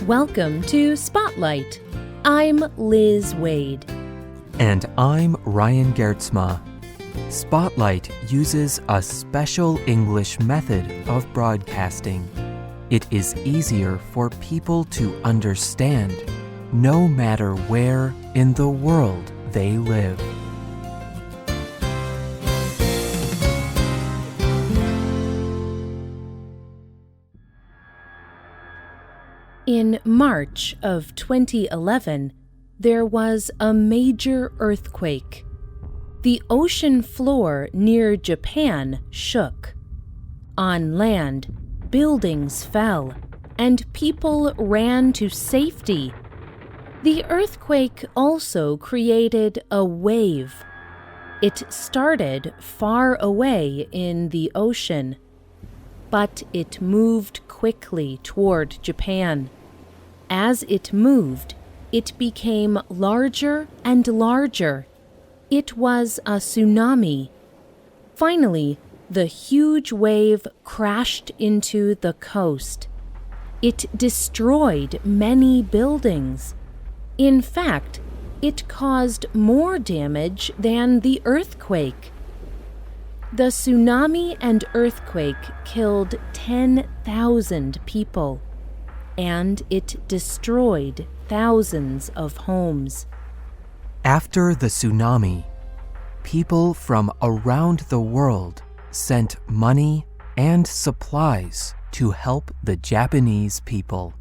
Welcome to Spotlight. I'm Liz Wade. And I'm Ryan Gertzma. Spotlight uses a special English method of broadcasting. It is easier for people to understand, no matter where in the world they live. In March of 2011, there was a major earthquake. The ocean floor near Japan shook. On land, buildings fell, and people ran to safety. The earthquake also created a wave. It started far away in the ocean, but it moved quickly toward Japan. As it moved, it became larger and larger. It was a tsunami. Finally, the huge wave crashed into the coast. It destroyed many buildings. In fact, it caused more damage than the earthquake. The tsunami and earthquake killed 10,000 people, and it destroyed thousands of homes. After the tsunami, people from around the world sent money and supplies to help the Japanese people.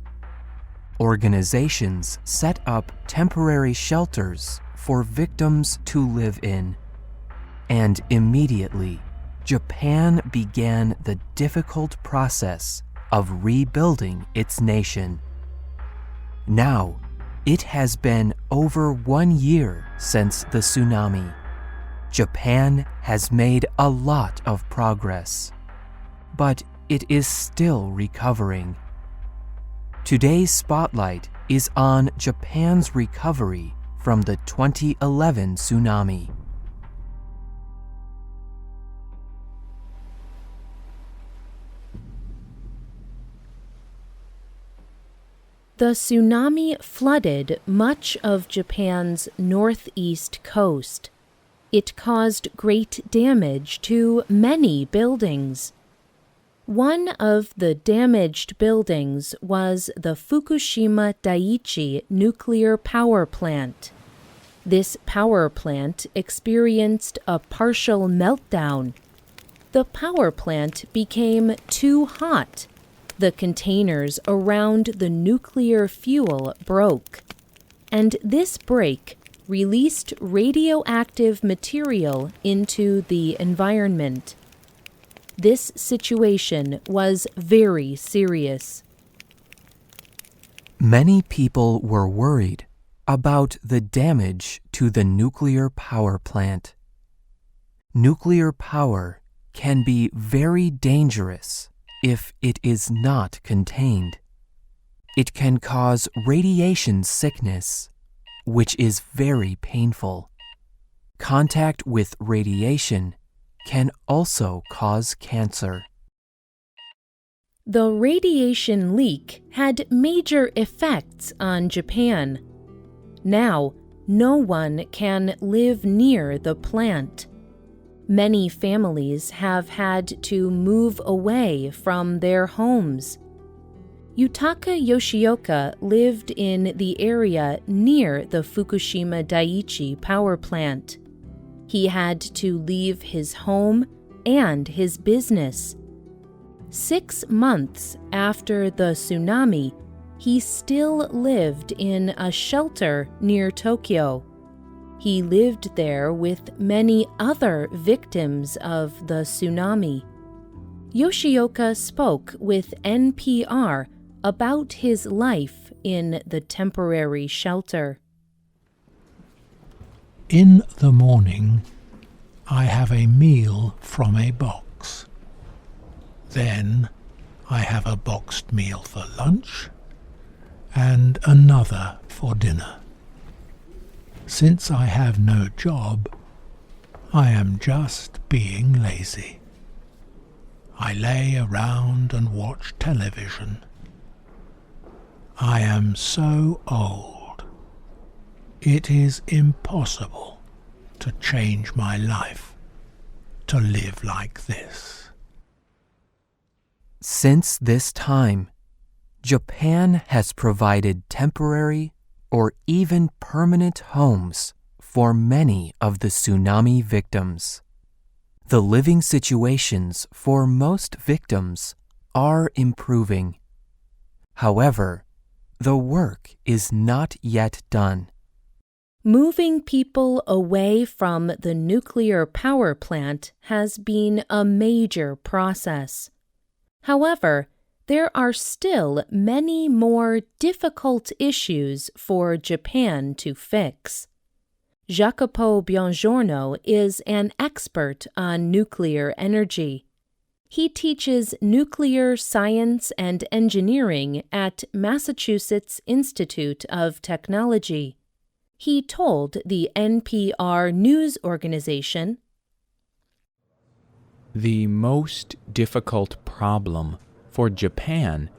Organizations set up temporary shelters for victims to live in. And immediately, Japan began the difficult process of rebuilding its nation. Now, it has been over 1 year since the tsunami. Japan has made a lot of progress, but it is still recovering. Today's spotlight is on Japan's recovery from the 2011 tsunami. The tsunami flooded much of Japan's northeast coast. It caused great damage to many buildings. One of the damaged buildings was the Fukushima Daiichi nuclear power plant. This power plant experienced a partial meltdown. The power plant became too hot. The containers around the nuclear fuel broke, and this break released radioactive material into the environment. This situation was very serious. Many people were worried about the damage to the nuclear power plant. Nuclear power can be very dangerous if it is not contained. It can cause radiation sickness, which is very painful. Contact with radiation can also cause cancer. The radiation leak had major effects on Japan. Now, no one can live near the plant. Many families have had to move away from their homes. Yutaka Yoshioka lived in the area near the Fukushima Daiichi power plant. He had to leave his home and his business. 6 months after the tsunami, he still lived in a shelter near Tokyo. He lived there with many other victims of the tsunami. Yoshioka spoke with NPR about his life in the temporary shelter. In the morning, I have a meal from a box. Then I have a boxed meal for lunch and another for dinner. Since I have no job, I am just being lazy. I lay around and watch television. I am so old. It is impossible to change my life, to live like this. Since this time, Japan has provided temporary or even permanent homes for many of the tsunami victims. The living situations for most victims are improving. However, the work is not yet done. Moving people away from the nuclear power plant has been a major process. However, there are still many more difficult issues for Japan to fix. Jacopo Buongiorno is an expert on nuclear energy. He teaches nuclear science and engineering at Massachusetts Institute of Technology. He told the NPR news organization, "The most difficult problem for Japan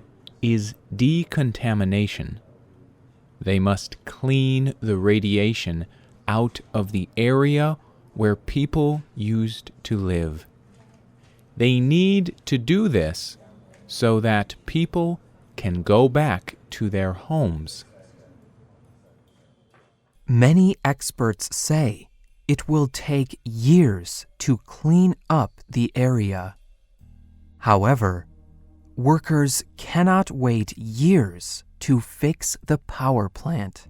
is decontamination. They must clean the radiation out of the area where people used to live. They need to do this so that people can go back to their homes." Many experts say it will take years to clean up the area. However, workers cannot wait years to fix the power plant.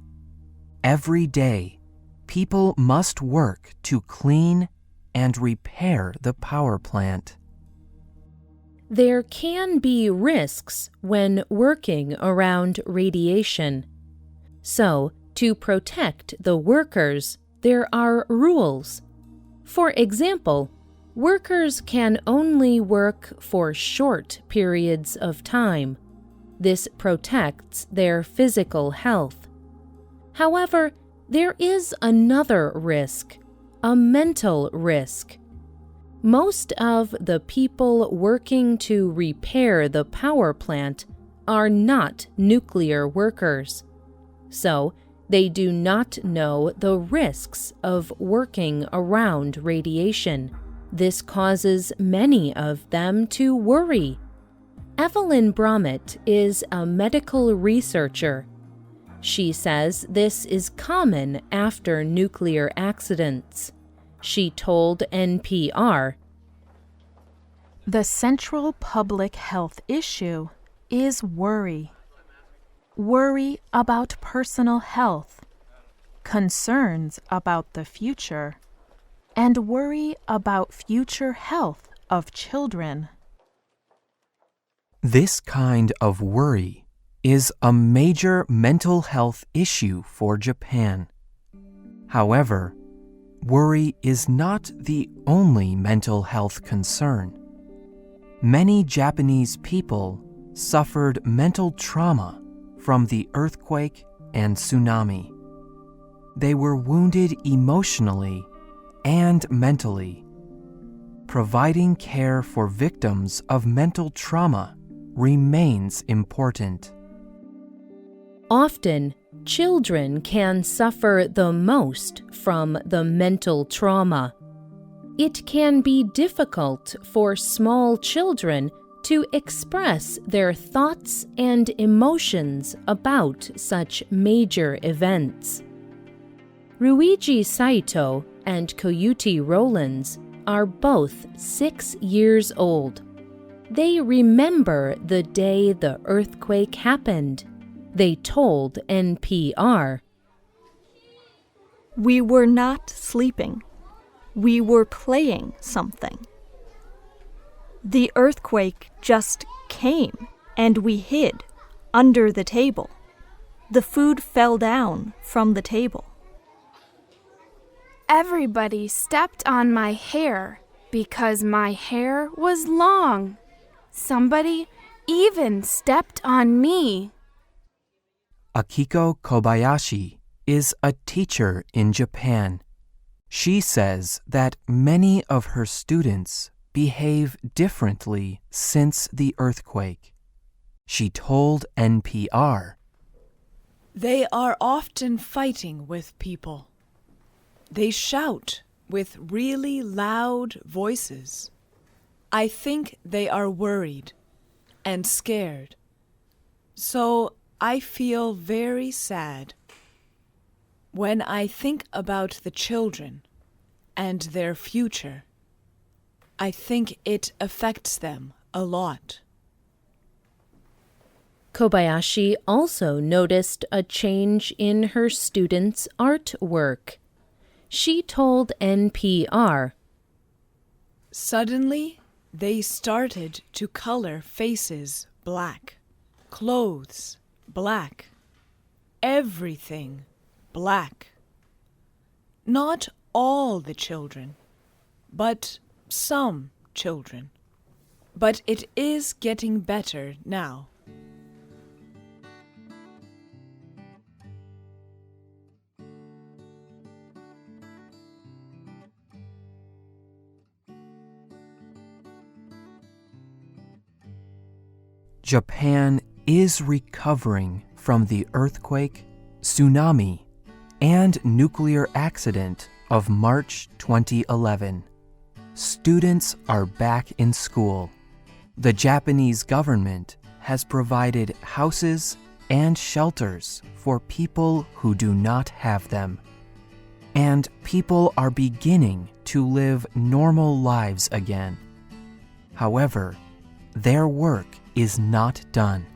Every day, people must work to clean and repair the power plant. there can be risks when working around radiation. So, to protect the workers, there are rules. For example, workers can only work for short periods of time. This protects their physical health. However, there is another risk, a mental risk. Most of the people working to repair the power plant are not nuclear workers, so they do not know the risks of working around radiation. This causes many of them to worry. Evelyn Bromett is a medical researcher. She says this is common after nuclear accidents. She told NPR, "The central public health issue is worry. Worry about personal health, concerns about the future, and worry about future health of children." This kind of worry is a major mental health issue for Japan. However, worry is not the only mental health concern. Many Japanese people suffered mental trauma from the earthquake and tsunami. They were wounded emotionally and mentally. Providing care for victims of mental trauma remains important. Often, children can suffer the most from the mental trauma. It can be difficult for small children to express their thoughts and emotions about such major events. Ruiji Saito and Koyuti Rollins are both 6 years old. They remember the day the earthquake happened. They told NPR, "We were not sleeping. We were playing something. The earthquake just came, and we hid under the table. The food fell down from the table. Everybody stepped on my hair because my hair was long. Somebody even stepped on me." Akiko Kobayashi is a teacher in Japan. She says that many of her students behave differently since the earthquake. She told NPR, They are often fighting with people. They shout with really loud voices. I think they are worried and scared. So I feel very sad when I think about the children and their future. I think it affects them a lot. Kobayashi also noticed a change in her students' artwork. She told NPR, Suddenly, they started to color faces black, clothes black, everything black. Not all the children, but some children. But it is getting better now. Japan is recovering from the earthquake, tsunami, and nuclear accident of March 2011. Students are back in school. The Japanese government has provided houses and shelters for people who do not have them. And people are beginning to live normal lives again. However, their work is not done.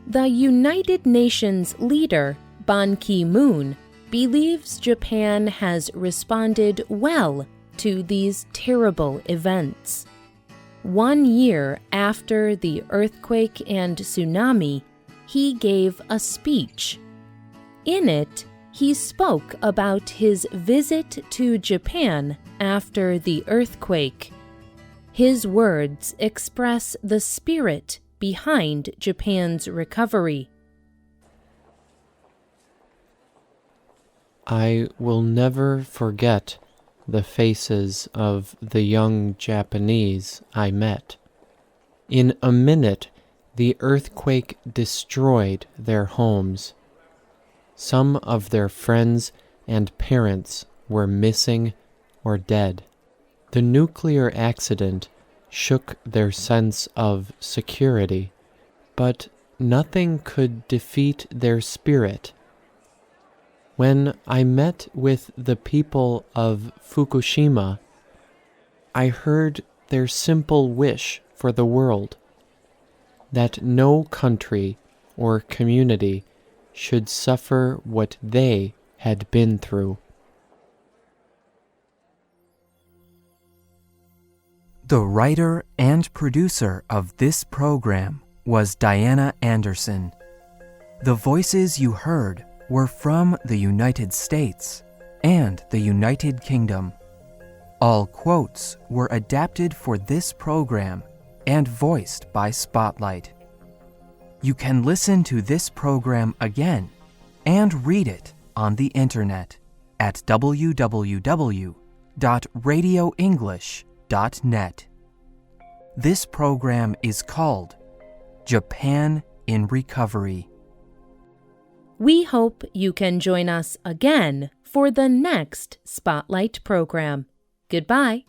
The United Nations leader, Ban Ki-moon, believes Japan has responded well to these terrible events. 1 year after the earthquake and tsunami, he gave a speech. In it, he spoke about his visit to Japan after the earthquake. His words express the spirit behind Japan's recovery. I will never forget the faces of the young Japanese I met. In a minute, the earthquake destroyed their homes. Some of their friends and parents were missing or dead. The nuclear accident shook their sense of security, but nothing could defeat their spirit. When I met with the people of Fukushima, I heard their simple wish for the world, that no country or community should suffer what they had been through. The writer and producer of this program was Diana Anderson. The voices you heard were from the United States and the United Kingdom. All quotes were adapted for this program and voiced by Spotlight. You can listen to this program again and read it on the internet at www.radioenglish.net. This program is called Japan in Recovery. We hope you can join us again for the next Spotlight program. Goodbye.